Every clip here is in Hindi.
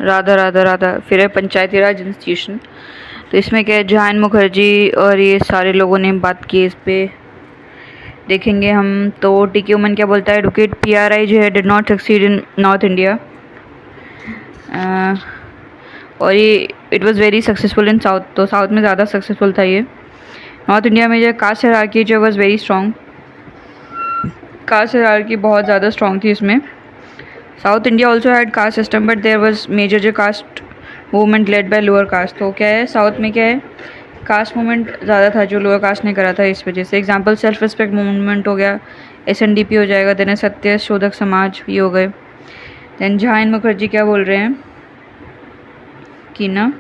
राधा राधा राधा। फिर है पंचायती राज इंस्टीट्यूशन। तो इसमें क्या है, जहान मुखर्जी और ये सारे लोगों ने बात की इस पे, देखेंगे हम। तो टी के उमन क्या बोलता है, एडवोकेट पीआरआई जो है did not succeed in North India, और ये it was very successful in South. तो साउथ में ज़्यादा सक्सेसफुल था ये। नॉर्थ इंडिया में जो कास्ट हायरार्की जो was very strong, caste hierarchy बहुत ज़्यादा स्ट्रॉन्ग थी इसमें। South India also had caste system but there was major जो caste movement led by lower caste. तो क्या है, साउथ में क्या है, कास्ट मूवमेंट ज़्यादा था जो लोअर कास्ट ने करा था, इस वजह से। एग्जांपल सेल्फ रिस्पेक्ट मूवमेंट हो गया, एसएनडीपी हो जाएगा, देन सत्य शोधक समाज ये हो गए। देन जहान मुखर्जी क्या बोल रहे हैं कि ना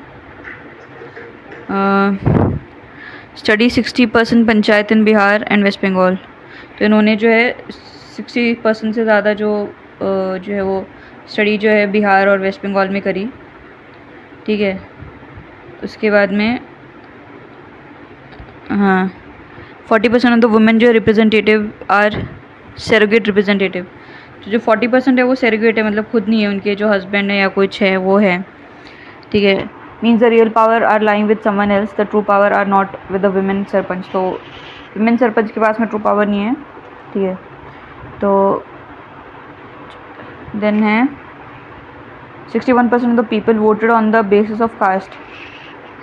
study 60% panchayat in Bihar and West Bengal. तो इन्होंने जो है 60% से ज़्यादा जो है वो स्टडी जो है बिहार और वेस्ट बंगाल में करी, ठीक है। उसके बाद में हाँ 40% ऑफ द वुमेन जो रिप्रेजेंटेटिव आर सेरोगेट रिप्रेजेंटेटिव। तो जो 40% है वो सेरोगेट है, मतलब खुद नहीं है, उनके जो हस्बैंड है या कुछ है वो है, ठीक है। Means the real power are lying with someone else, the true power are not with the women sarpanch. तो वुमेन सरपंच के पास में ट्रू पावर नहीं है, ठीक है। तो देन है 61% of the people voted on the basis of caste.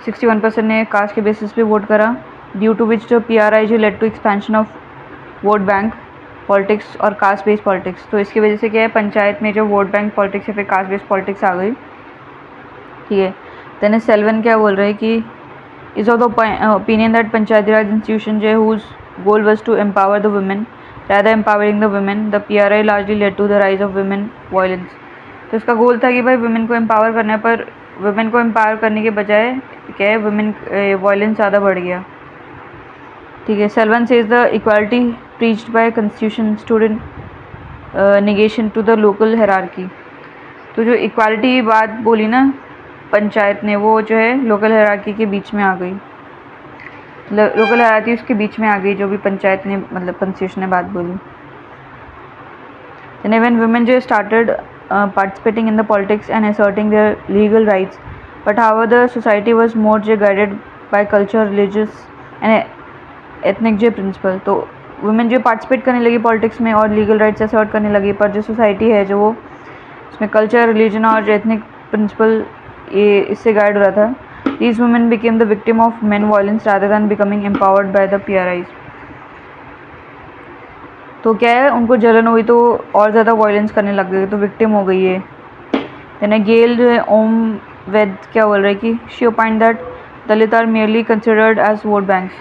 61% ने कास्ट के बेसिस पे वोट करा, ड्यू टू विच जो पीआरआई जो led to expansion of vote bank politics और कास्ट बेस्ड पॉलिटिक्स। तो इसकी वजह से क्या है, पंचायत में जो वोट बैंक पॉलिटिक्स या फिर कास्ट बेस्ड पॉलिटिक्स आ गई, ठीक है। देन सेल्वन क्या बोल रहे हैं कि is of the opinion that panchayati raj institution जो है whose goal was to empower the women rather empowering the women, the PRI largely led to the rise of women violence। तो इसका गोल था कि भाई वुमेन को एम्पावर करना है, पर वुमेन को एम्पावर करने के बजाय क्या है, वुमेन वायलेंस ज़्यादा बढ़ गया, ठीक है। Selvan says the equality preached by constitution student negation to the local hierarchy. तो जो इक्वालिटी की बात बोली ना पंचायत ने, वो जो है लोकल हायरार्की के बीच में आ गई, लोकल हायरार्की उसके बीच में आ गई, जो भी पंचायत ने मतलब कॉन्स्टिट्यूशन ने बात बोली। देन व्हेन वुमेन जो started participating in the politics and asserting their legal rights, but however the society was more guided by culture, religious and ethnic जो प्रिंसिपल। तो वुमेन जो पार्टिसिपेट करने लगी पॉलिटिक्स में और लीगल राइट्स असर्ट करने लगी, पर जो सोसाइटी है जो वो उसमें कल्चर, रिलीजन और एथनिक प्रिंसिपल ये इससे गाइड हो रहा था। These women became the victim of men violence rather than becoming empowered by the PRIs। तो क्या है, उनको जलन हुई तो और ज़्यादा वायलेंस करने लग गए, तो विक्टिम हो गई है। यानी गेल जो है ओम वेद क्या बोल रहे हैं कि she opined that Dalit are merely considered as vote banks,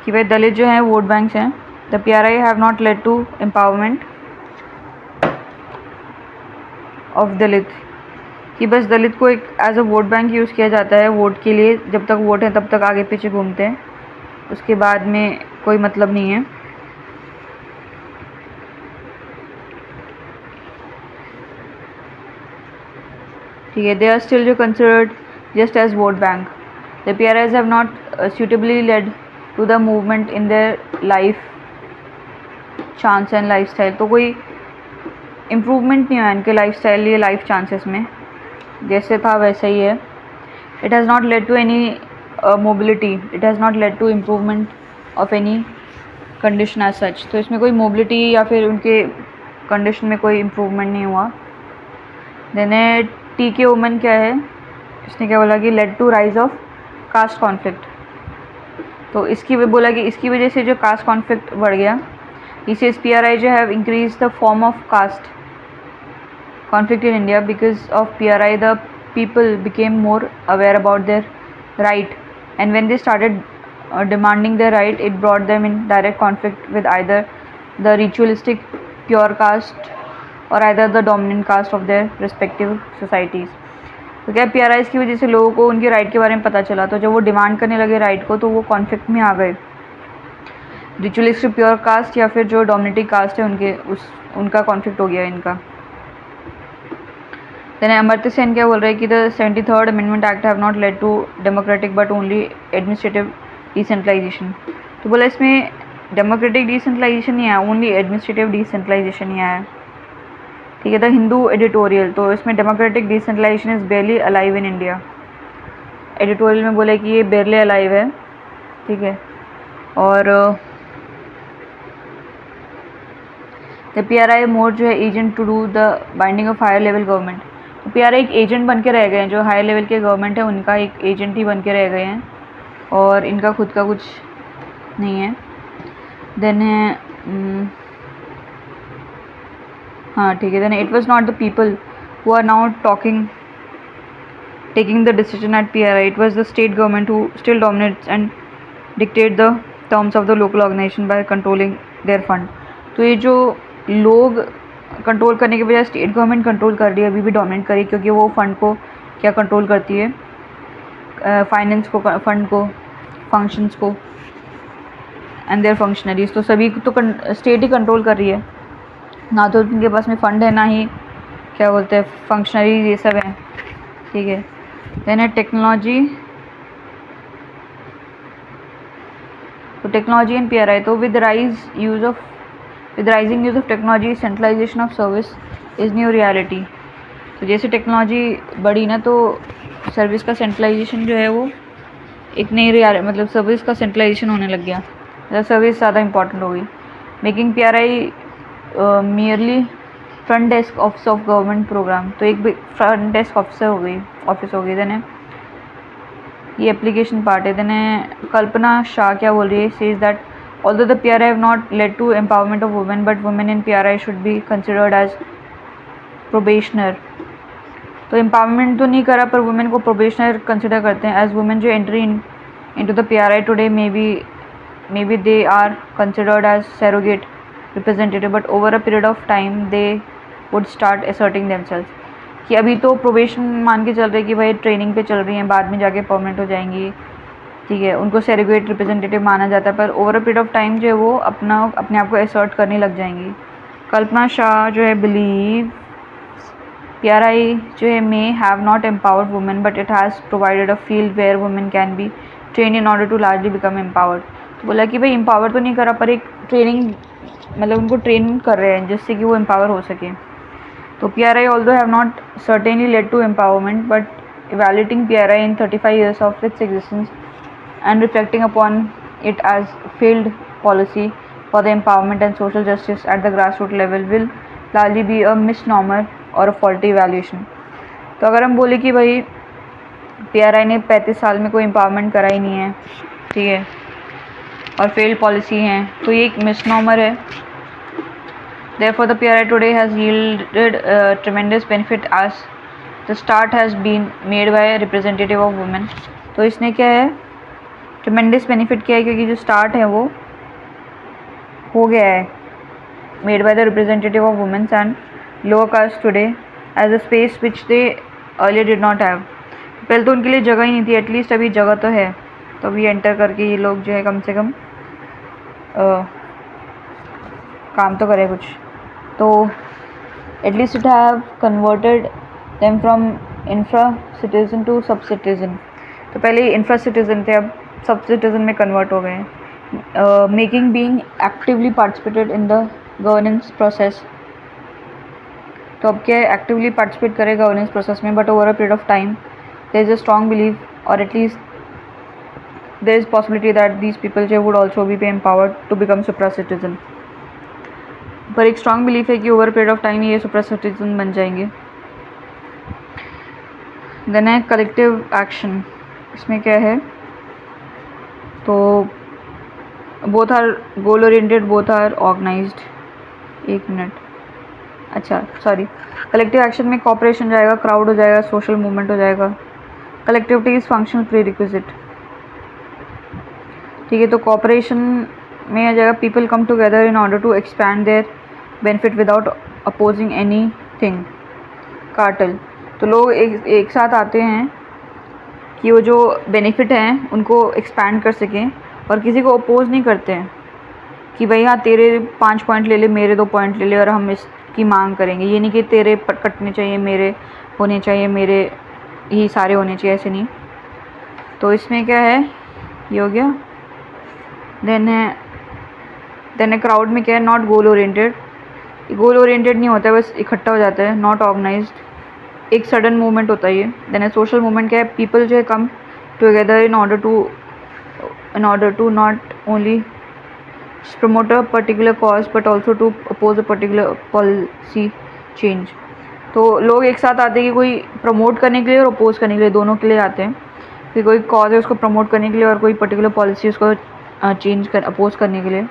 कि भाई दलित जो हैं वोट बैंक्स हैं। The PRI have not led to empowerment of Dalit, कि बस दलित को एक as a vote bank use किया जाता है वोट के लिए, जब तक वोट है तब तक आगे पीछे घूमते हैं, उसके बाद में कोई मतलब नहीं है, ठीक है। दे आर स्टिल जो considered just as vote bank. The PRIs have not suitably led to the movement in there life chance and life style. तो कोई इम्प्रूवमेंट नहीं हुआ इनके लाइफ स्टाइल या लाइफ चांसेस में, जैसे था वैसा ही है। It has not led to any mobility, it has not led to improvement of any condition as such. तो इसमें कोई मोबिलिटी या फिर उनके कंडीशन में कोई इम्प्रूवमेंट नहीं हुआ। देन टी के वुमन क्या है, इसने क्या बोला कि led to rise of caste conflict. तो इसकी बोला कि इसकी वजह से जो कास्ट कॉन्फ्लिक्ट बढ़ गया। इसे PRI जो have increase the form of caste conflict in India। Because of PRI, the people became more aware about their right, and when they started demanding their right, it brought them in direct conflict with either the ritualistic pure caste or either the dominant caste of their respective societies। तो क्या PRIs की वजह से लोगों को उनके राइट के बारे में पता चला, तो जब वो डिमांड करने लगे राइट को, तो वो कॉन्फ्लिक्ट में आ गए। रिचुअलिस्टिक प्योर कास्ट या फिर जो डोमिनेटिंग कास्ट है उनका कॉन्फ्लिक्ट हो गया इनका। देन अमर्त्य सेन क्या बोल रहे हैं कि the 73rd amendment act have not led to democratic but only administrative decentralisation. तो बोला इसमें डेमोक्रेटिक डिसेंट्रलाइजेशन नहीं आया, ओनली एडमिनिस्ट्रेटिव डिसेंट्रलाइजेशन ही आया। ठीक है। द हिंदू एडिटोरियल, तो इसमें democratic decentralisation is barely alive in India. Editorial में बोले कि ये बेयरली अलाइव है, ठीक है। और द PRI मोर जो है agent to do the binding of higher level government. तो PRI एक एजेंट बन के रह गए हैं, जो हायर लेवल के गवर्नमेंट है उनका एक एजेंट ही बन के रह गए हैं, और इनका खुद का कुछ नहीं है। देन है हाँ ठीक है। Then it was not the people who are now taking the decision at PRI, it was the state government who still dominates and dictate the terms of the local organization by controlling their fund। तो ये जो लोग कंट्रोल करने के बजाय स्टेट गवर्नमेंट कंट्रोल कर रही है, अभी भी डोमिनेट करी, क्योंकि वो फंड को क्या कंट्रोल करती है, फाइनेंस को, फंड को, फंक्शंस को एंड देयर फंक्शनरीज। तो सभी तो स्टेट ही कंट्रोल कर रही है, ना तो उनके पास में फंड है, ना ही क्या बोलते हैं फंक्शनरीज ये सब हैं, ठीक है। देन है टेक्नोलॉजी, तो टेक्नोलॉजी एंड PRI, तो with rising use of technology centralisation of service is new reality. तो जैसे टेक्नोलॉजी बढ़ी ना, तो सर्विस का सेंट्रलाइजेशन जो है वो एक नई रियलिटी, मतलब सर्विस का सेंट्रलाइजेशन होने लग गया, मतलब सर्विस ज़्यादा इंपॉर्टेंट हो गई। Making PRI merely front desk office of government programme, तो एक फ्रंट डेस्क ऑफिस हो गई। देन ये एप्लीकेशन पार्ट है। देन कल्पना शाह क्या बोल रही है, says that although the PRI have not led to empowerment of women, but women in PRI should be considered as probationer। तो एम्पावरमेंट तो नहीं करा, पर वुमेन को प्रोबेशनर कंसिडर करते हैं। एज वुमेन जो entry into the PRI today may be they are considered as surrogate representative, but over a period of time they would start asserting themselves. कि अभी तो प्रोबेशन मान के चल रहे कि भाई ट्रेनिंग पे चल रही हैं, बाद में जाके परमानेंट हो जाएंगी, ठीक है, उनको सैरोगेट रिप्रेजेंटेटिव माना जाता है, पर over a period of time जो है वो अपने आप को असर्ट करने लग जाएंगी। कल्पना शाह जो है बिलीव PRI जो है may have not empowered women, but it has provided a field where women can be train in order to largely become empowered. तो बोला कि भाई एम्पावर तो नहीं करा, पर एक ट्रेनिंग, मतलब उनको ट्रेन कर रहे हैं जिससे कि वो एम्पावर हो सके। तो PRI although have not certainly led to empowerment, but evaluating PRI in 35 years of its existence and reflecting upon it as failed policy for the empowerment and social justice at the grassroots level will largely be a misnomer और a faulty evaluation। तो अगर हम बोले कि भाई PRI ने 35 साल में कोई एम्पावरमेंट करा ही नहीं है, ठीक है, और फेल्ड पॉलिसी हैं, तो ये एक मिसनॉमर है। Therefore, the PRI today has yielded tremendous benefit as the start has been made by a representative of women। तो इसने क्या है, ट्रमेंडस बेनिफिट किया है, क्योंकि जो स्टार्ट है वो हो गया है, made by the representative of womens and lower caste today as a space which they earlier did not have. पहले तो उनके लिए जगह ही नहीं थी, एटलीस्ट अभी जगह तो है, तो अभी एंटर करके ये लोग जो है कम से कम काम तो करे कुछ। तो at least it have converted them from infra citizen to sub citizen. तो पहले इंफ्रा सिटीजन थे, अब सब सिटीजन में कन्वर्ट हो गए हैं। Making being actively participated in the governance process, तो अब क्या है, एक्टिवली पार्टिसिपेट करे गवर्नेंस प्रोसेस में, but over a period of time there is a strong believe or at least there is possibility that these people जो would also be empowered to become supra citizen. पर एक स्ट्रॉन्ग बिलीफ है कि ओवर पीरियड ऑफ टाइम ये सुपर सिटीजन बन जाएंगे। देन है कलेक्टिव एक्शन, इसमें क्या है, तो both are goal oriented, both are organised. एक मिनट, अच्छा सॉरी, कलेक्टिव एक्शन में कॉपरेशन जाएगा, क्राउड हो जाएगा, सोशल मूवमेंट हो जाएगा। Collectivity is functional prerequisite, ठीक है। तो कॉपरेशन में आ जाएगा, people come together in order to expand their benefit without opposing anything. Cartel, तो लोग एक साथ आते हैं कि वो जो बेनिफिट हैं उनको एक्सपैंड कर सकें, और किसी को अपोज नहीं करते हैं कि भाई हाँ तेरे 5 पॉइंट ले ले, मेरे 2 पॉइंट ले ले, और हम इसकी मांग करेंगे। ये नहीं कि तेरे कटने चाहिए, मेरे होने चाहिए, मेरे ही सारे होने चाहिए, ऐसे नहीं। तो इसमें क्या है, ये हो गया। देन है क्राउड में क्या है, not goal oriented, goal oriented नहीं होता है, बस इकट्ठा हो जाता है, नॉट ऑर्गेनाइज्ड, एक सडन मूवमेंट होता है ये। देन सोशल मूवमेंट क्या है, पीपल जो है come together in order to not only promote a particular cause but also to oppose a particular policy change। तो लोग एक साथ आते हैं कि कोई प्रमोट करने के लिए और अपोज करने के लिए, दोनों के लिए आते हैं कि कोई कॉज है उसको प्रमोट करने के लिए और कोई पर्टिकुलर पॉलिसी उसको चेंज कर अपोज करने के लिए।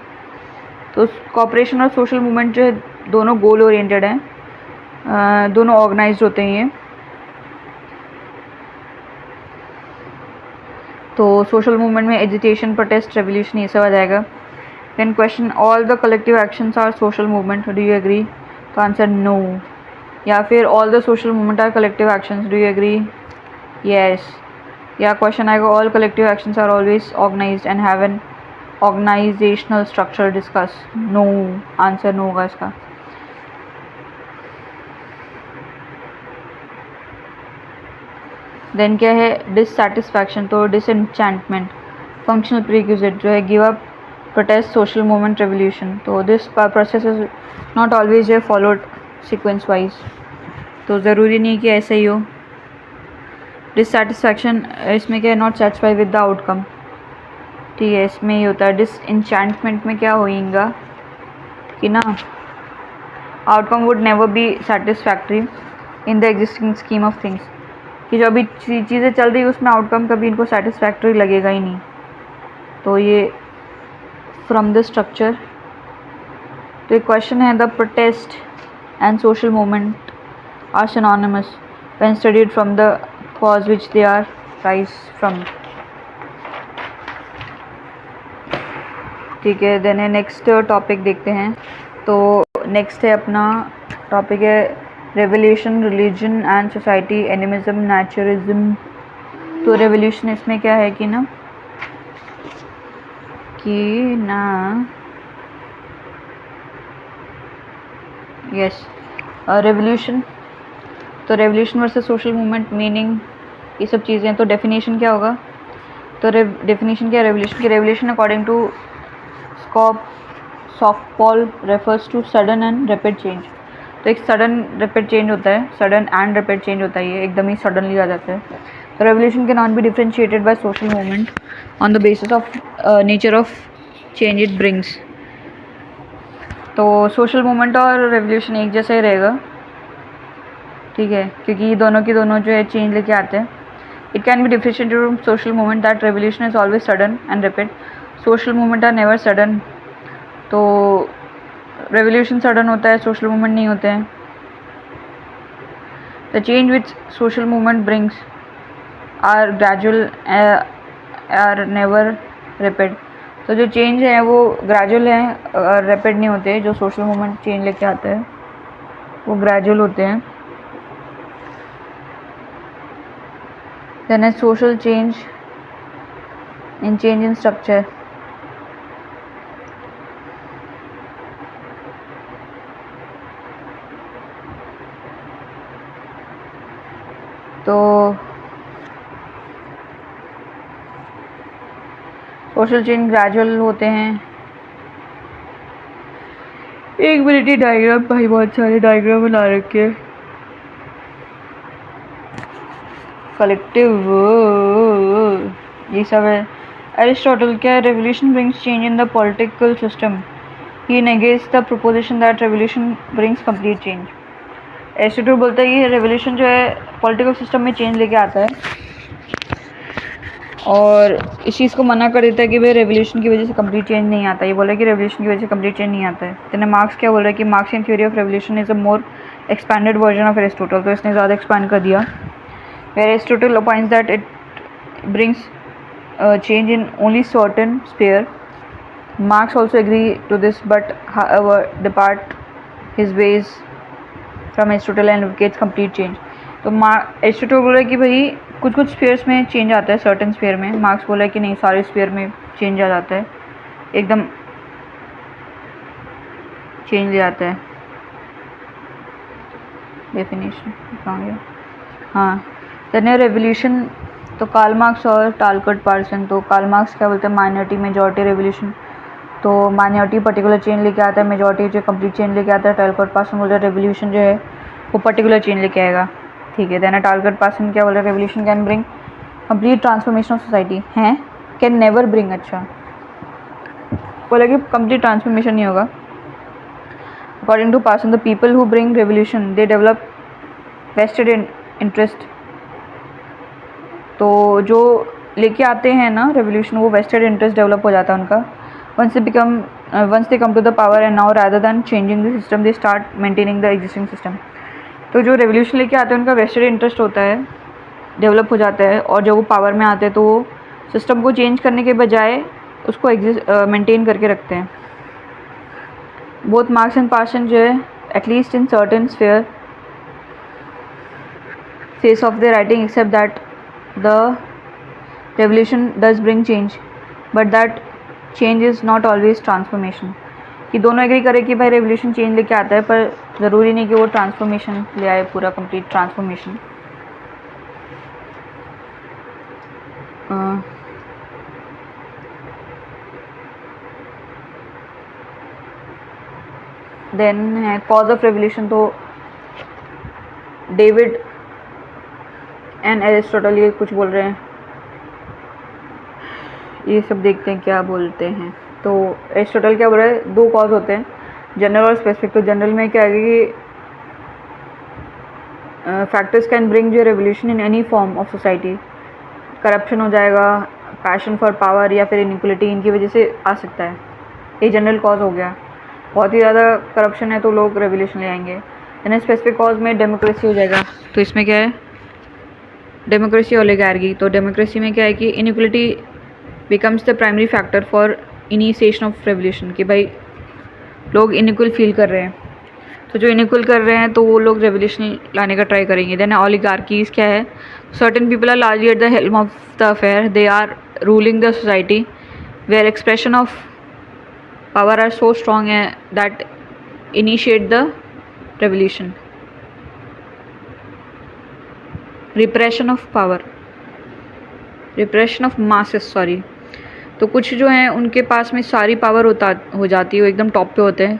तो कॉपरेशन और सोशल मूवमेंट जो है दोनों गोल ओरिएंटेड हैं, दोनों ऑर्गेनाइज्ड होते हैं ये। तो सोशल मूवमेंट में एजिटेशन, प्रोटेस्ट, रेवोल्यूशन ये सब आ जाएगा। Then question, all the collective actions are social movement, do you agree? तो आंसर no। या फिर all the social movement are collective actions, do you agree? Yes। या क्वेश्चन आएगा, all collective actions are always organized and have an organizational structure, discuss। no, answer no होगा इसका। देन क्या है, डिससेटिस्फैक्शन, तो डिसएंचेंटमेंट, फंक्शनल प्रीक्विजिट जो है give up, protest, social movement, revolution। तो this process is not always followed sequence wise, तो ज़रूरी नहीं कि ऐसा ही हो। डिससेटिस्फैक्शन, इसमें क्या है, not satisfy with the outcome, ठीक है, इसमें ही होता है। डिसएंचेंटमेंट में क्या होएगा कि ना, outcome would never be satisfactory in the existing scheme of things, कि जो अभी चीज़ें चल रही है उसमें आउटकम कभी इनको सेटिस्फैक्ट्री लगेगा ही नहीं। तो ये from the structure। तो एक क्वेश्चन है, the protest and social movement are synonymous when studied from the cause which they are rise from। ठीक है, देन नेक्स्ट टॉपिक देखते हैं। तो नेक्स्ट है अपना टॉपिक है revolution, religion and society, animism, naturalism. तो रेवोल्यूशन इसमें क्या है कि ना यस रेवोल्यूशन, तो revolution versus social movement, meaning, ये सब चीज़ें। तो डेफिनेशन क्या होगा, तो डेफिनेशन क्या है रेवोल्यूशन की, रेवोल्यूशन अकॉर्डिंग टू सॉफ्टपॉल refers to sudden and rapid change. तो एक सडन रैपिड चेंज होता है, सडन एंड रैपिड चेंज होता है, ये एकदम ही सडनली आ जाता है। तो revolution can not B differentiated by social movement on the basis of nature of change it brings. तो सोशल मूवमेंट और रेवोल्यूशन एक जैसा ही रहेगा, ठीक है, क्योंकि दोनों की दोनों जो है चेंज लेके आते हैं। It can be differentiated from social movement that revolution is always sudden and rapid, social movement are never sudden. तो रेवोल्यूशन सडन होता है, सोशल मूवमेंट नहीं होते हैं। The change which social movement brings are gradual are never rapid. तो जो चेंज है वो ग्रेजुअल है और रैपिड नहीं होते। जो सोशल मूवमेंट चेंज लेके आते हैं वो ग्रेजुअल होते हैं। देन है सोशल चेंज इन स्ट्रक्चर। तो सोशल चेंज ग्रेजुअल होते हैं। एक मिनट, डायग्राम भाई बहुत सारे डायग्राम बना रखे हैं। कलेक्टिव ये सब है। एरिस्टोटल क्या है, revolution brings change in the political system, he negates the proposition that revolution brings complete change. Aristotle बोलता है कि रेवोल्यूशन जो है पॉलिटिकल सिस्टम में चेंज लेके आता है और इस चीज़ को मना कर देता है कि भाई रेवोल्यूशन की वजह से कंप्लीट चेंज नहीं आता। ये बोला कि रेवोल्यूशन की वजह से कंप्लीट चेंज नहीं आता है। तो मार्क्स क्या बोल रहा है कि Marxian theory of revolution is a more expanded version of Aristotle. तो इसने ज़्यादा एक्सपैंड कर दिया। Aristotle appoints that it brings change in only certain sphere. Marx also agree to this but however depart his ways from Aristotle and advocates complete change. तो एरिस्टोटल बोल रहा है कि भाई कुछ कुछ स्फीयर्स में चेंज आता है, सर्टेन स्फीयर में। मार्क्स बोला है कि नहीं, सारे स्फीयर में चेंज आ जाता है, एकदम चेंज ले आता है। डेफिनेशन कहाँ गया, हाँ। देन रेवोल्यूशन, तो कार्ल मार्क्स और टालकट पार्सन। तो कार्ल मार्क्स क्या बोलते हैं, माइनॉरिटी मेजॉरिटी रेवोल्यूशन। तो माइनॉरिटी पर्टिकुलर चेंज लेके आता है, मेजॉरिटी जो कंप्लीट चेंज लेके आता है। टालकॉट पार्सन बोल रहा है रेवोल्यूशन जो है वो पर्टिकुलर चेंज लेके आएगा, ठीक है। देन टालकॉट पार्सन क्या बोल रहा है, revolution can bring complete transformation of society, हैं कैन नेवर ब्रिंग, अच्छा बोला कि कंप्लीट ट्रांसफॉर्मेशन नहीं होगा। According to Parson the people who bring revolution they develop vested interest, तो जो लेके आते हैं ना रेवोल्यूशन वो वेस्टेड इंटरेस्ट डेवलप हो जाता है उनका। once they come to the power and now rather than changing the system they start maintaining the existing system। तो जो रेवोल्यूशन लेके आते हैं उनका वेस्टेड इंटरेस्ट होता है, डेवलप हो जाता है, और जब वो पावर में आते हैं तो वो सिस्टम को चेंज करने के बजाय उसको मेंटेन करके रखते हैं। बोथ मार्क्स एंड पार्सन जो है at least in certain sphere face of the writing accept that the revolution does bring change but that change is not always transformation. कि दोनों एग्री करें कि भाई रेवोल्यूशन चेंज लेके आता है, पर ज़रूरी नहीं कि वो ट्रांसफॉर्मेशन ले आए, पूरा कंप्लीट ट्रांसफॉर्मेशन। देन है कॉज ऑफ रेवोल्यूशन, तो डेविड एंड एरिस्टोटल ये कुछ बोल रहे हैं, ये सब देखते हैं क्या बोलते हैं। तो एरिस्टोटल क्या बोल रहा है, दो कॉज होते हैं, जनरल और स्पेसिफिक। तो जनरल में क्या है कि फैक्टर्स कैन ब्रिंग जो revolution in any form of society, corruption हो जाएगा, पैशन फॉर पावर या फिर इनइक्वलिटी, इनकी वजह से आ सकता है, ये जनरल कॉज हो गया। बहुत ही ज़्यादा करप्शन है तो लोग रेवोल्यूशन ले आएंगे। यानी स्पेसिफिक कॉज में डेमोक्रेसी हो जाएगा, तो इसमें क्या है डेमोक्रेसी ओलिगार्की। तो डेमोक्रेसी में क्या है कि inequality becomes the primary factor for initiation of revolution, कि भाई लोग इनइक्वल फील कर रहे हैं, तो जो इनइक्वल कर रहे हैं तो वो लोग रेवोल्यूशन लाने का ट्राई करेंगे। देन ओलिगार्कीज क्या है, certain people are largely at the helm of the affair, they are ruling the society where expression of power are so strong है that initiate the revolution. Repression of power, repression of masses, sorry. तो कुछ जो हैं उनके पास में सारी पावर हो जाती है, वो एकदम टॉप पे होते हैं,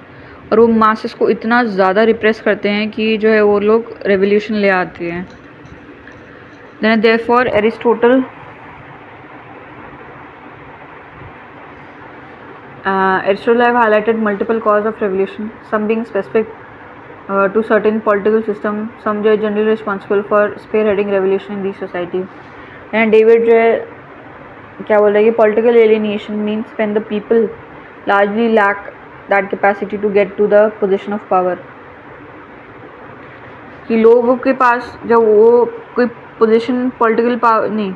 और वो मासेस को इतना ज़्यादा रिप्रेस करते हैं कि जो है वो लोग रेवोल्यूशन ले आते हैं। Then therefore Aristotle have highlighted multiple causes of revolution, some being specific to certain political system, some जो है generally responsible for spearheading revolution in these society। and David जो है क्या बोल रहा है कि political alienation means when the people largely lack that capacity to get to the position of power, कि लोगों के पास जब वो कोई पोजीशन पॉलिटिकल पावर नहीं,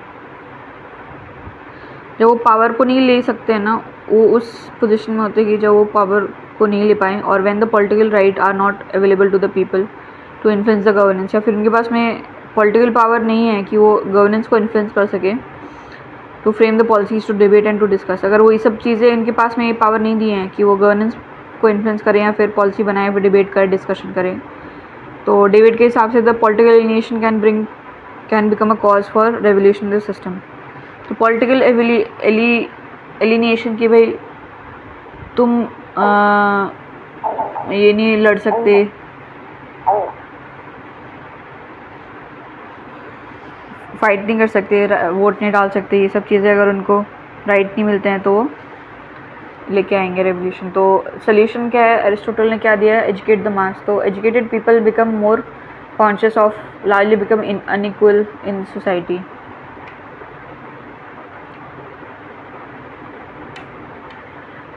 जब वो पावर को नहीं ले सकते हैं ना, वो उस पोजीशन में होते हैं कि जब वो पावर को नहीं ले पाएँ, और when the political right are not available to the people to influence the governance, या फिर उनके पास में पॉलिटिकल पावर नहीं है कि वो गवर्नेंस को इन्फ्लुएंस कर सके, to frame the policies, to debate and to discuss. अगर वो ये सब चीज़ें इनके पास में ये पावर नहीं दी हैं कि वो गवर्नेंस को इन्फ्लुएंस करें या फिर पॉलिसी बनाए, फिर डिबेट करें, डिस्कशन करें, तो डेविड के हिसाब से the political alienation can become a cause for revolution the system. तो पॉलिटिकल एलिनेशन की भाई तुम ये नहीं लड़ सकते, फाइट नहीं कर सकते, वोट नहीं डाल सकते, ये सब चीज़ें अगर उनको राइट नहीं मिलते हैं तो वो लेके आएंगे रेवोल्यूशन। तो सोल्यूशन क्या है, एरिस्टोटल ने क्या दिया है, एजुकेट द मास। तो educated people become more conscious of largely become unequal in society.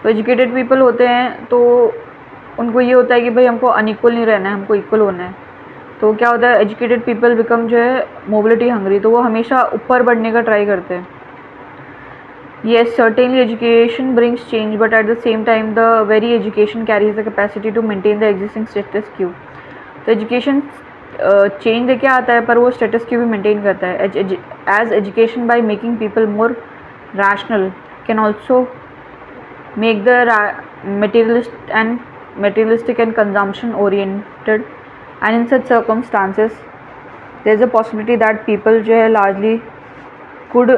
तो एजुकेटेड पीपल होते हैं तो उनको ये होता है कि भाई हमको अनइक्वल नहीं रहना है, हमको इक्वल होना है। तो क्या होता है, एजुकेटेड पीपल बिकम जो है मोबिलिटी हंग्री, तो वो हमेशा ऊपर बढ़ने का ट्राई करते हैं। Yes, certainly education brings change, but at the same time the very education carries the capacity to maintain the existing status quo। तो एजुकेशन चेंज लेके आता है पर वो स्टेटस क्यू भी मेंटेन करता है। As education by making people more rational can also make the materialistic and consumption oriented, and in such circumstances there is a possibility that people जो है largely could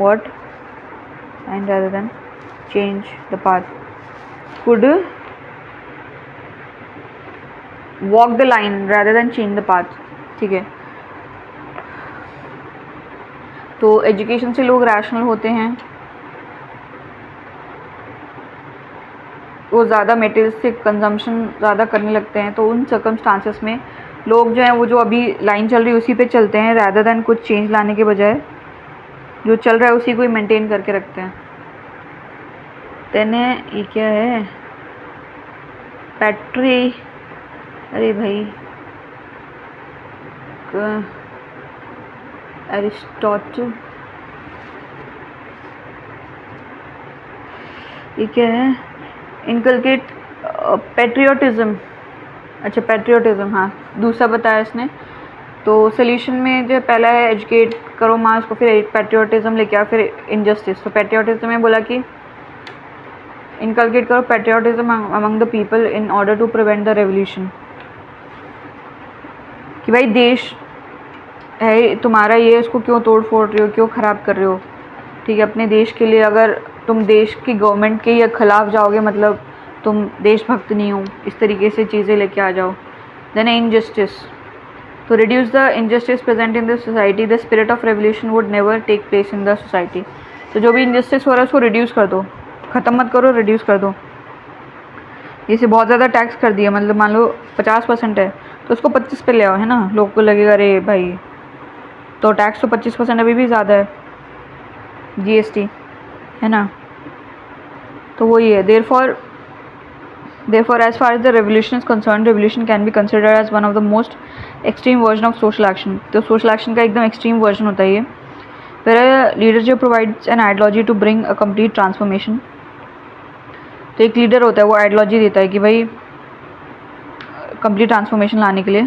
what and rather than change the path, could walk the line rather than change the path. ठीक है, तो एजुकेशन से लोग रैशनल होते हैं, वो ज़्यादा मटेरियलिस्टिक कंजम्पशन ज़्यादा करने लगते हैं, तो उन सर्कमस्टांसेस में लोग जो हैं वो जो अभी लाइन चल रही है उसी पे चलते हैं, रैदर दैन कुछ चेंज लाने के बजाय जो चल रहा है उसी को ही मेंटेन करके रखते हैं। तेने ये क्या है, पैट्री, अरे भाई एरिस्टोटल, ये क्या है, इनकलकेट पेट्रियोटिज्म। अच्छा पेट्रियोटिज्म, हाँ दूसरा बताया इसने। तो सोल्यूशन में जो पहला है एजुकेट करो मास को, फिर पेट्रियोटिज्म लेके आओ, फिर इनजस्टिस। तो पेट्रियोटिज्म में बोला कि इनकलकेट करो patriotism among the people in order to prevent the revolution, कि भाई देश है तुम्हारा, ये उसको क्यों तोड़ फोड़ रहे हो, क्यों ख़राब कर रहे हो। ठीक है, अपने देश के लिए अगर तुम देश की गवर्नमेंट के या खिलाफ जाओगे मतलब तुम देशभक्त नहीं हो, इस तरीके से चीज़ें लेके आ जाओ। देन इनजस्टिस, तो reduce the injustice present in the society, the spirit of revolution would never take place in the society. तो जो भी इनजस्टिस हो रहा है उसको रिड्यूस कर दो, ख़त्म मत करो, रिड्यूस कर दो। जैसे बहुत ज़्यादा टैक्स कर दिया, मतलब मान लो 50% है तो उसको 25 पे ले आओ, है ना। लोग को लगेगा अरे भाई, तो टैक्स तो 25% अभी भी ज़्यादा है, GST, है ना। तो वही है, therefore as far as the revolution is concerned, revolution can be considered as one of the most extreme version of social action। तो social action का एकदम extreme version होता है ये, where a leadership provides an ideology to bring a complete transformation। तो एक लीडर होता है वो आइडियोलॉजी देता है कि भाई कंप्लीट ट्रांसफॉर्मेशन लाने के लिए,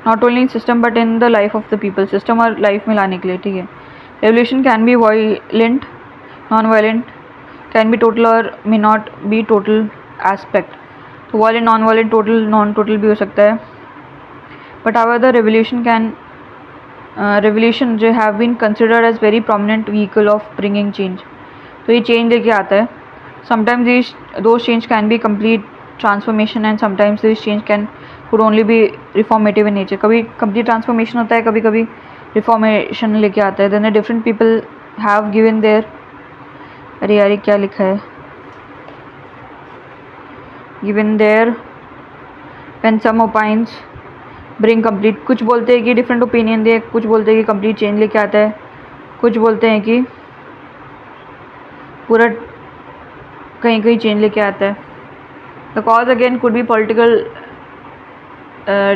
not only in system but in the life of the people, system और लाइफ में लाने के लिए। ठीक है, revolution can be violent, non violent, can be total or may not be total aspect. तो violent, non violent, total, non total भी हो सकता है। बट हाउएवर द रेवोल्यूशन जो have been considered as very prominent vehicle of bringing change. तो ये चेंज लेके आता है। Sometimes those change can be complete transformation and sometimes this change could only be reformative in nature। कभी complete transformation होता है, कभी कभी reformation लेके आता है। then different people have given their, अरे यार क्या लिखा है, given their when some opines bring complete, कुछ बोलते हैं कि different opinion दे, कुछ बोलते हैं कि complete change लेके आता है, कुछ बोलते हैं कि पूरा कहीं कहीं चेंज लेके आता है। The cause again could be political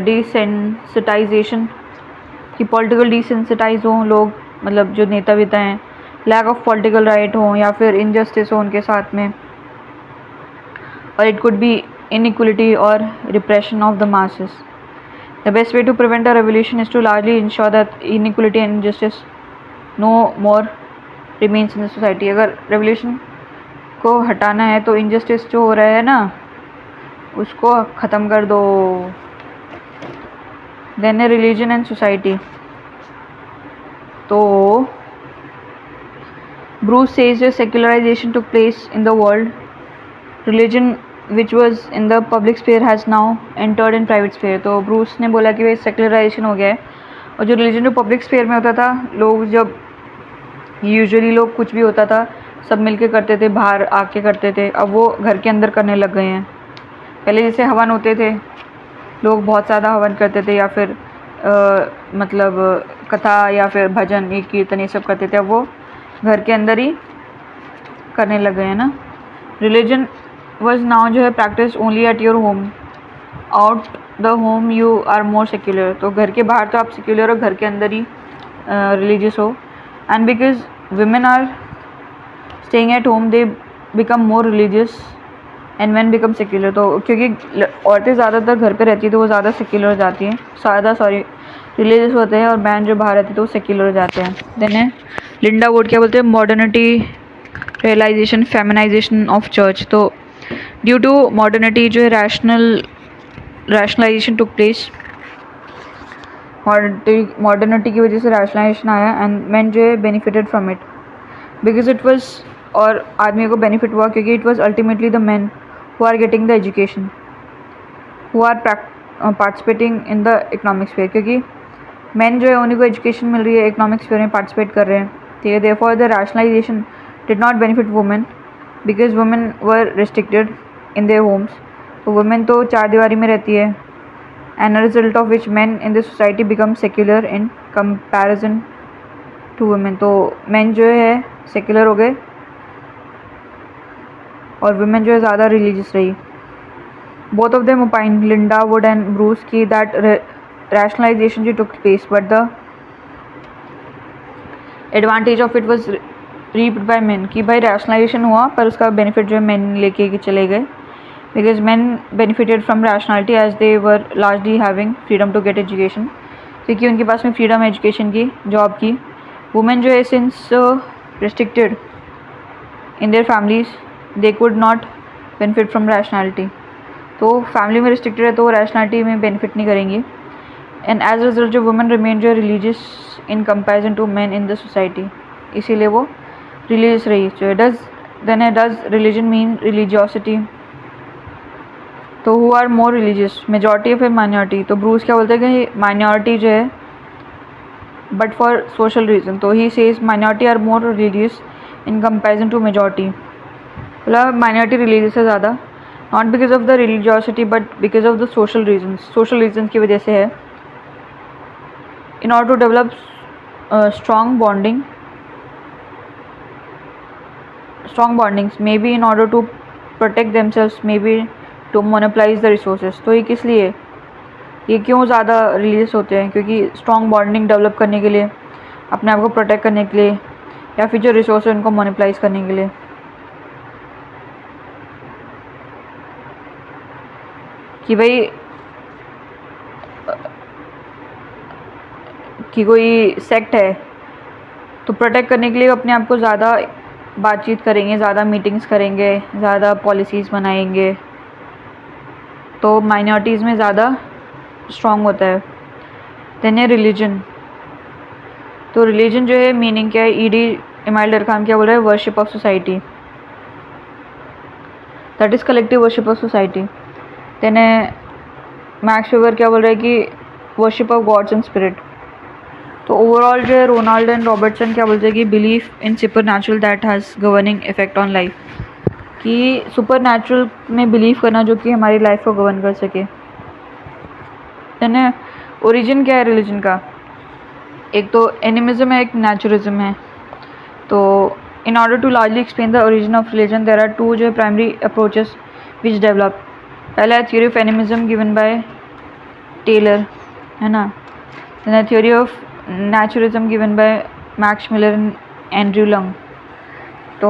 desensitisation, कि पॉलिटिकल डिसेंसिटाइज हों लोग, मतलब जो नेता वेता हैं, लैक ऑफ पॉलिटिकल राइट हो, या फिर इनजस्टिस हो उनके साथ में, और इट कुड बी इनइक्वलिटी और repression of the masses. The best way to prevent a revolution is to largely ensure that inequality and injustice no more remains in the society. अगर रेवोल्यूशन को हटाना है तो इनजस्टिस जो हो रहा है ना उसको ख़त्म कर दो। देन रिलीजन एंड सोसाइटी, तो Bruce says secularisation took place in the world, religion which was in the public sphere has now entered in private sphere. तो ब्रूस ने बोला कि भाई सेक्युलराइजेशन हो गया है, और जो रिलीजन जो पब्लिक स्फेयर में होता था, लोग जब यूजुअली लोग कुछ भी होता था सब मिलके करते थे, बाहर आके करते थे, अब वो घर के अंदर करने लग गए हैं। पहले जैसे हवन होते थे, लोग बहुत ज़्यादा हवन करते थे, या फिर मतलब कथा या फिर भजन, ये कीर्तन, ये सब करते थे, अब वो घर के अंदर ही करने लग गए हैं ना। रिलीजन वाज नाउ जो है practice only at your home, out the home you are more secular. तो घर के बाहर तो आप सेक्युलर हो, घर के अंदर ही रिलीजियस हो। And because women are staying at home they become more religious and men become secular। तो क्योंकि औरतें ज़्यादातर घर पे रहती है तो वो ज़्यादा सेक्युलर हो जाती हैं, रिलीजियस होते हैं, और मैन जो बाहर रहते हैं तो वो सेक्युलर हो जाते हैं। देन है लिंडा वुड, क्या बोलते हैं, modernity realisation feminisation of church. तो ड्यू टू मॉडर्निटी जो है रैशनलाइजेशन टुक प्लेस, मॉडर्निटी की वजह से रैशनलाइजेशन आया, एंड मैन जो है benefited from it because it was और आदमी को बेनिफिट हुआ, क्योंकि it was ultimately the man who are getting the education, who are participating in the economic sphere, क्योंकि मैन जो है उन्हीं को एजुकेशन मिल रही है, इकोनॉमिक स्फीयर में पार्टिसिपेट कर रहे हैं, ठीक है। Therefore the rationalisation did not benefit women because women were restricted in their homes. तो वुमेन तो चार दीवारी में रहती है, and a result of which man in the society become secular in comparison to women. तो मैन जो है सेक्युलर हो गए और वुमेन जो है ज़्यादा रिलीजियस रही। Both of them opine, Linda would and Bruce, की दैट rationalization जो took place, but the advantage of it was reaped by men, कि भाई rationalization हुआ पर उसका benefit जो है men लेके चले गए, because men benefited from rationality as they were largely having freedom to get education, क्योंकि उनके पास में freedom है education की, job की। women जो है since restricted in their families they could not benefit from rationality, तो family में restricted है तो वो rationality में benefit नहीं करेंगी। एंड एज रिजल्ट जो वुमेन रिमेन जो religious in comparison to man in the society, इसीलिए वो रिलीजियस रही। जो डज रिलीजन मीन रिलीजियोसिटी, तो who are more religious, majority या फिर माइनॉरिटी। तो ब्रूस क्या बोलते हैं कि माइनॉरिटी जो है बट फॉर सोशल रीजन, तो he says minority are more religious in comparison to majority. मतलब माइनॉरिटी रिलीजियस है ज़्यादा, not because of the religiosity but because of the social reasons, social reasons की वजह से है। In order to develop strong bondings, maybe in order to protect themselves, maybe to monopolize the resources। तो ये किस लिए, ये क्यों ज़्यादा रिलीजियस होते हैं? क्योंकि स्ट्रॉन्ग बॉन्डिंग डेवलप करने के लिए, अपने आप को प्रोटेक्ट करने के लिए, या फिर जो रिसोर्स है उनको मोनोपलाइज करने के लिए। कि भाई कि कोई सेक्ट है तो प्रोटेक्ट करने के लिए अपने आप को ज़्यादा बातचीत करेंगे, ज़्यादा मीटिंग्स करेंगे, ज़्यादा पॉलिसीज़ बनाएंगे, तो माइनॉरिटीज़ में ज़्यादा स्ट्रॉन्ग होता है। देन है रिलीजन, तो रिलीजन जो है मीनिंग क्या है, ईडी इमाइल डरखाम क्या बोल रहा है, worship of society, that is collective worship of society. Then है मैक्स वेबर क्या बोल रहा है कि worship of gods and spirit. तो ओवरऑल जो है रोनाल्ड एंड रॉबर्टसन क्या बोलते हैं कि belief in supernatural that has governing effect on life, कि सुपर नेचुरल में बिलीव करना जो कि हमारी लाइफ को गवर्न कर सके। यानी ओरिजिन क्या है रिलीजन का, एक तो एनिमिज्म है, एक नेचुरलिज्म है। तो in order to largely explain the origin of religion there are two जो है प्राइमरी अप्रोचेस विच डेवलप। पहला है theory of animism given by Tylor, है ना। Then theory of naturalism given by Max Miller and Andrew Lang. तो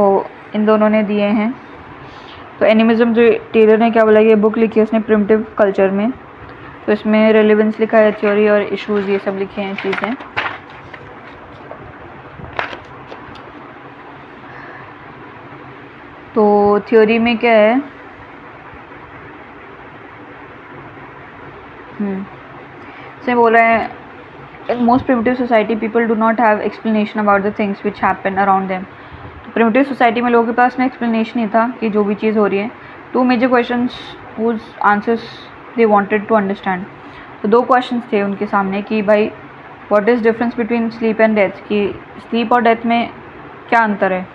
इन दोनों ने दिए हैं। तो एनिमिज्म जो टेलर ने क्या बोला, ये बुक लिखी है उसने प्रिमिटिव कल्चर में, तो इसमें रेलेवेंस लिखा है, थ्योरी और इश्यूज ये सब लिखे हैं चीज़ें। तो थ्योरी में क्या है, इसमें बोल रहे हैं in most primitive society people do not have explanation about the things which happen around them। तो प्रिमिटिव सोसाइटी में लोगों के पास में एक्सप्लेनेशन नहीं था कि जो भी चीज़ हो रही है। Two major questions whose answers they wanted to understand. तो दो क्वेश्चंस थे उनके सामने कि भाई what is difference between sleep and death, कि स्लीप और डेथ में क्या अंतर है।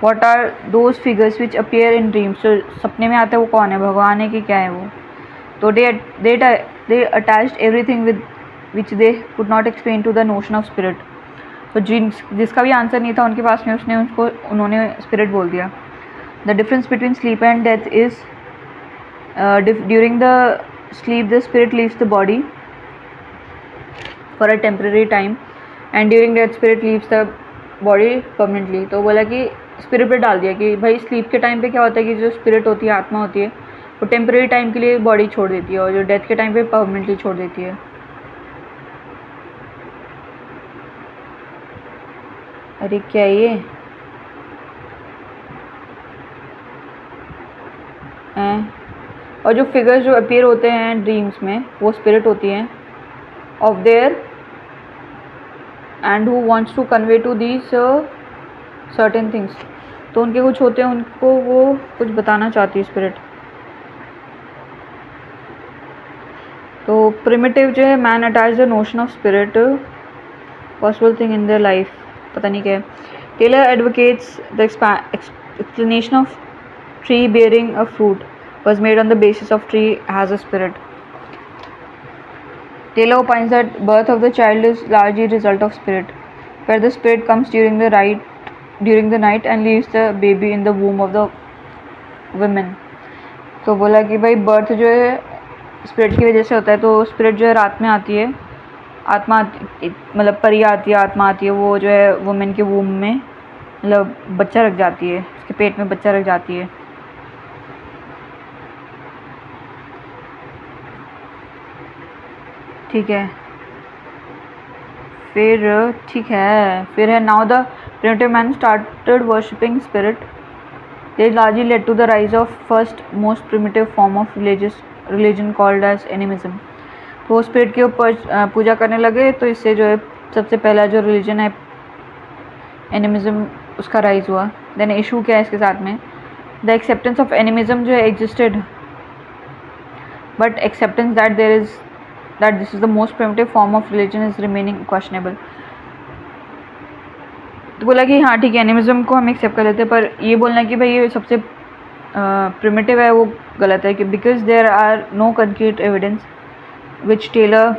What are those figures which appear in dreams, तो सपने में आता है वो कौन है, भगवान है कि क्या है वो। तो they attached everything with which they could not explain to the notion of spirit. तो जिसका भी आंसर नहीं था उनके पास में उन्होंने स्पिरिट बोल दिया। The difference between sleep and death is during the sleep the spirit leaves the body for a temporary time and during death spirit leaves the body permanently. तो बोला कि स्पिरिट पे डाल दिया कि भाई स्लीप के टाइम पे क्या होता है कि जो स्पिरिट होती है, आत्मा होती है, वो टेम्पररी टाइम के लिए बॉडी छोड़ देती है, और जो डेथ के टाइम पे परमानेंटली छोड़ देती है। अरे क्या ये हैं, और जो फिगर्स जो अपीयर होते हैं ड्रीम्स में वो स्पिरिट होती हैं of there and who wants to convey to these certain things. तो उनके कुछ होते हैं, उनको वो कुछ बताना चाहती है स्पिरिट। तो प्रिमिटिव जो है, man attach the notion of spirit possible thing in there life, पता नहीं क्या है। Tylor advocates the explanation of tree bearing a fruit was made on the basis of tree has a spirit. Taylor opines that birth of the child is largely a result of spirit, where the spirit comes during the night and leaves the baby in the womb of the women. तो बोला कि भाई बर्थ जो है स्पिरिट की वजह से होता है। तो स्पिरिट जो है रात में आती है, आत्मा मतलब परी आती है, आत्मा आती है, वो जो है वुमेन के वूम में मतलब बच्चा रख जाती है, उसके पेट में बच्चा रख जाती है। ठीक है, फिर है now the primitive man started worshipping spirit. This largely led to the rise of first most primitive form of religion called as animism. तो वो स्पिरिट के ऊपर पूजा करने लगे, तो इससे जो है सबसे पहला जो रिलीजन है एनिमिज्म, उसका राइज हुआ। देन इशू क्या है इसके साथ में, द एक्सेप्टेंस ऑफ एनिमिज्म जो है existed, but acceptance that this is the most primitive form of religion is remaining questionable. तो बोला कि हाँ ठीक है, एनिमिज्म को हम एक्सेप्ट कर लेते हैं, पर ये बोलना कि भाई ये सबसे प्रिमिटिव है वो गलत है, कि because there are no concrete evidence which Tylor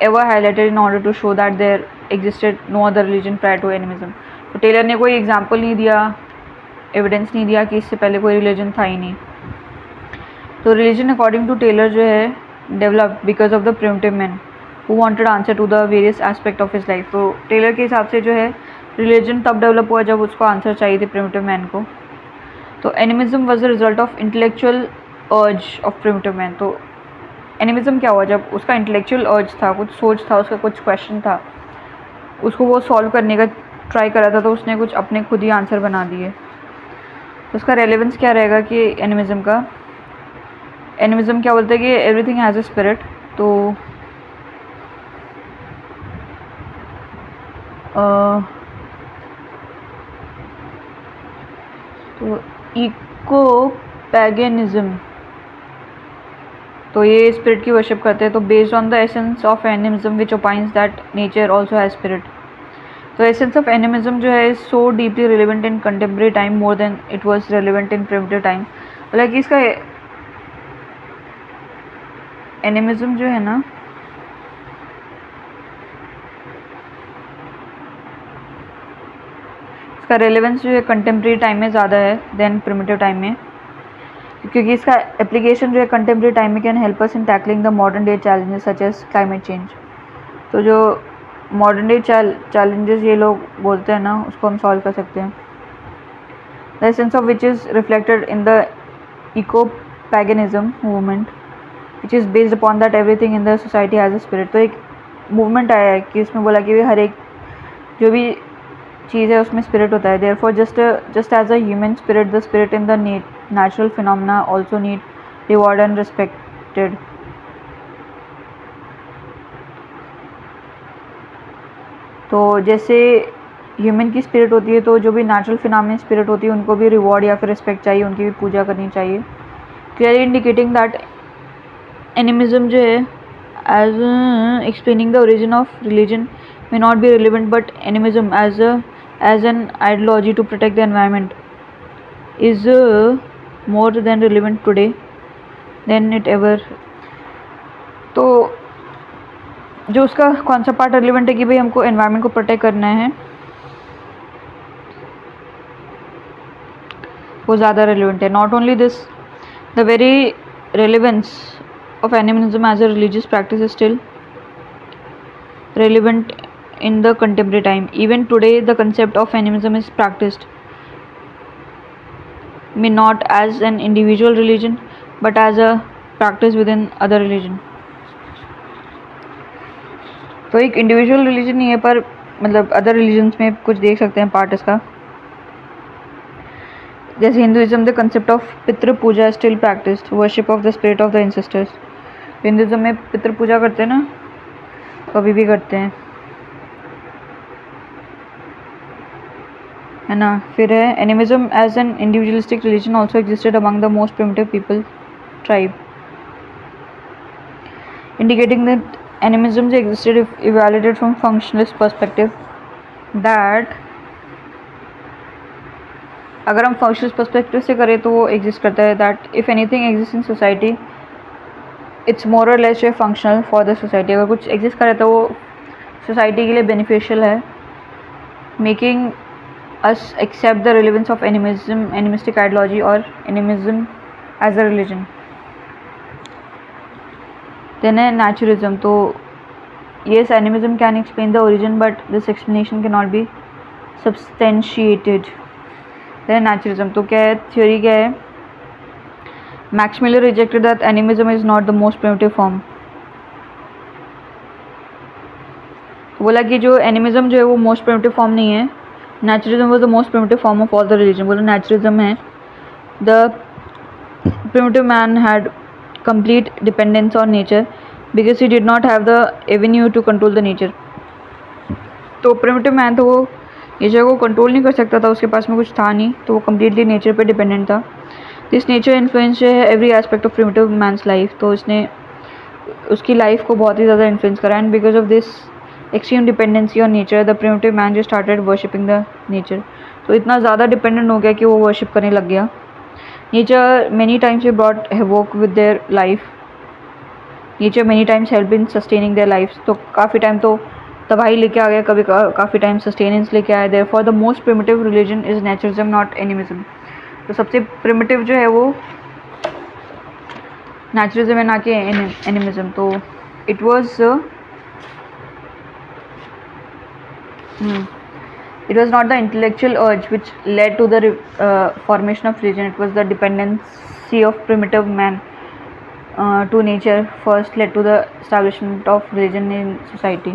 ever highlighted in order to show that there existed no other religion prior to animism. तो टेलर ने कोई एग्जाम्पल नहीं दिया, एविडेंस नहीं दिया कि इससे पहले कोई रिलीजन था ही नहीं। तो रिलीजन अकॉर्डिंग टू टेलर जो है developed because of the primitive man who wanted answer to the various aspect of his life. तो टेलर के हिसाब से जो है रिलीजन तब डेवलप हुआ जब उसको आंसर चाहिए थे प्रिमिटिव मैन को। तो animism was the result of intellectual अर्ज ऑफ प्रिमिटिव मैन। तो एनिमिज्म क्या हुआ, जब उसका इंटेलेक्चुअल अर्ज था, कुछ सोच था, उसका कुछ क्वेश्चन था, उसको वो सॉल्व करने का ट्राई करा था, तो उसने कुछ अपने खुद ही आंसर बना दिए। तो उसका रेलेवेंस क्या रहेगा कि एनिमिज्म का, एनिमिज्म क्या बोलते हैं कि एवरीथिंग हैज़ अ स्पिरिट। तो इको पैगनिज्म, तो ये स्पिरिट की वर्शिप करते हैं। तो based on the essence of animism which opines that nature also has spirit. तो एसेंस ऑफ एनिमिज्म जो है so deeply relevant in contemporary time more than it was relevant in primitive time. मतलब कि इसका एनिमिज्म जो है ना, इसका रेलेवेंस जो है कंटेम्प्रेरी टाइम में ज़्यादा है देन प्रिमिटिव टाइम में, क्योंकि इसका एप्लीकेशन जो है कंटेम्प्रेरी टाइम में can help us in tackling the modern day challenges such as climate change. तो जो मॉडर्न डे चैलेंजेस ये लोग बोलते हैं ना, उसको हम सॉल्व कर सकते हैं। The essence of which is reflected in the eco paganism movement which is based upon that everything in the society has a spirit. तो एक मूवमेंट आया है कि इसमें बोला कि हर एक जो भी चीज़ है उसमें स्पिरिट होता है। Therefore just as a human spirit, the spirit in the natural phenomena also need reward and respected. तो जैसे ह्यूमन की स्पिरिट होती है, तो जो भी नेचुरल फिनोमेना स्पिरिट होती है उनको भी रिवॉर्ड या फिर रिस्पेक्ट चाहिए, उनकी भी पूजा करनी चाहिए। क्लियरली इंडिकेटिंग दैट एनिमिज्म जो है as explaining the origin of religion may not be relevant, but animism as an ideology to protect the environment is more than relevant today than it ever। तो जो उसका कौन सा पार्ट रेलिवेंट है कि भाई हमको एनवायरनमेंट को प्रोटेक्ट करना है, वो ज़्यादा रेलिवेंट है। Not only this, the very relevance of animism as a religious practice is still relevant in the contemporary time. Even today, the concept of animism is practiced, may not as an individual religion, but as a practice within other religion. तो एक इंडिविजुअल रिलीजन नहीं है, पर मतलब अदर रिलीजन्स में कुछ देख सकते हैं पार्ट इसका। जैसे Hinduism, the concept of pitri puja still practised, worship of the spirit of the ancestors. Hinduism में पितृ पूजा करते हैं ना, तो अभी भी करते हैं, है ना। फिर है animism as an individualistic religion also existed among the most primitive people tribe, indicating that animism existed if evaluated from functionalist perspective, that अगर हम फंक्शनल पर्सपेक्टिव से करें तो वो एग्जिस्ट करता है, that if anything exist in society it's more और less functional for the society. अगर कुछ एग्जिस्ट करे तो वो सोसाइटी के लिए बेनिफिशियल है, making us accept the relevance of animism, animistic ideology और animism as a religion. Then है नेचुरलिज्म। तो yes, animism can explain the origin but this explanation can not be substantiated. Then naturalism तो क्या है, थ्योरी क्या है, Max Muller rejected that animism is not the most primitive form. बोला कि जो एनिमिज्म जो है वो मोस्ट प्रिमिटिव फॉर्म नहीं है, naturalism was the most primitive form of all the religion. बोला नेचुरलिज्म है the primitive man had complete dependence on nature because he did not have the avenue to control the nature। तो primitive man तो वो नेचर को कंट्रोल नहीं कर सकता था, उसके पास में कुछ था नहीं, तो वो कम्प्लीटली नेचर पे डिपेंडेंट था। दिस नेचर इन्फ्लुएंस है every aspect of primitive men's life. तो इसने उसकी लाइफ को बहुत ही ज़्यादा इन्फ्लुएंस करा, and because of this extreme dependency on nature the primitive man जो स्टार्टेड वर्शिपिंग द नेचर। तो इतना ज़्यादा डिपेंडेंट हो गया कि वो वर्शिप करने लग गया। Nature many times brought havoc with their life. Nature many times helped in sustaining their lives। तो काफ़ी टाइम तो तबाही लेके आ गया, कभी काफ़ी टाइम सस्टेनेंस लेके आया। Therefore the most primitive religion is naturalism, not animism। तो सबसे प्रिमिटिव जो है वो नेचुरलिज्म है, ना कि एनिमिज्म। तो it was it was not the intellectual urge which led to the formation of religion, it was the dependency of primitive man to nature first led to the establishment of religion in society।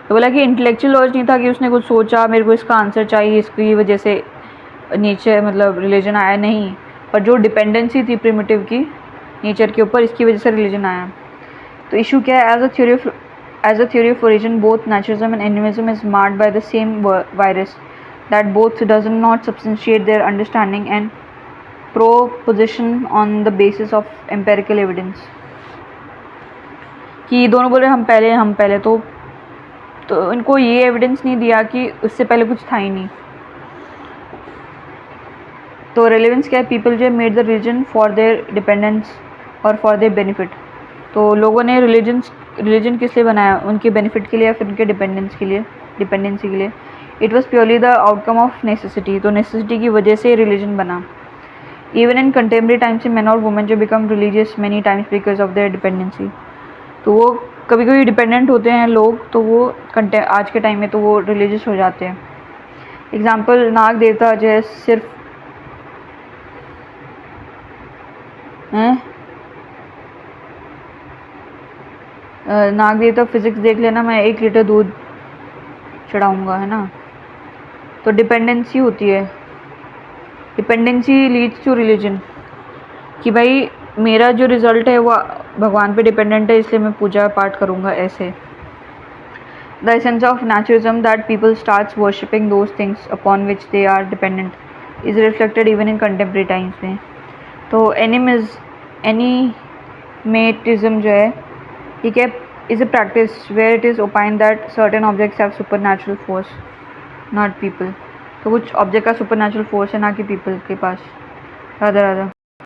तो बोला कि इंटेलेक्चुअल अर्ज नहीं था कि उसने कुछ सोचा मेरे को इसका आंसर चाहिए, इसकी वजह से नेचर मतलब रिलीजन आया, नहीं, पर जो डिपेंडेंसी थी प्रिमिटिव की नेचर के ऊपर, इसकी वजह से रिलीजन आया। तो इशू क्या है, as a theory of origin, both naturalism and animism is marred by the same virus, that both does not substantiate their understanding and proposition on the basis of empirical evidence। कि दोनों बोले हम पहले तो इनको ये एविडेंस नहीं दिया कि उससे पहले कुछ था ही नहीं। तो रेलेवेंस क्या है, पीपल जो made the religion for their dependence और फॉर देयर बेनिफिट। तो लोगों ने रिलीजन किस लिए बनाया, उनके बेनिफिट के लिए या फिर उनके डिपेंडेंसी के लिए। It was purely the outcome of necessity. तो नेसेसिटी की वजह से रिलीजन बना। Even in contemporary times man और वुमेन जो become religious many times because of their dependency. तो वो कभी कभी डिपेंडेंट होते हैं लोग, तो वो आज के टाइम में तो वो रिलीजियस हो जाते हैं। एग्जाम्पल, नाग देवता जो है सिर्फ नाग देवता फिजिक्स देख लेना, मैं 1 लीटर दूध चढ़ाऊँगा, है ना। तो डिपेंडेंसी होती है, डिपेंडेंसी लीड्स टू रिलीजन, कि भाई मेरा जो रिज़ल्ट है वो भगवान पे डिपेंडेंट है, इसलिए मैं पूजा पाठ करूँगा ऐसे। The essence of naturalism that people starts worshipping those things upon which they are dependent is reflected even in contemporary times में। तो एनिमेटिज्म जो है, ठीक है, is a practice where it is opined that certain objects have supernatural force, not people। तो कुछ ऑब्जेक्ट का सुपर नेचुरल फोर्स है, ना कि पीपल के पास। राधा राधा।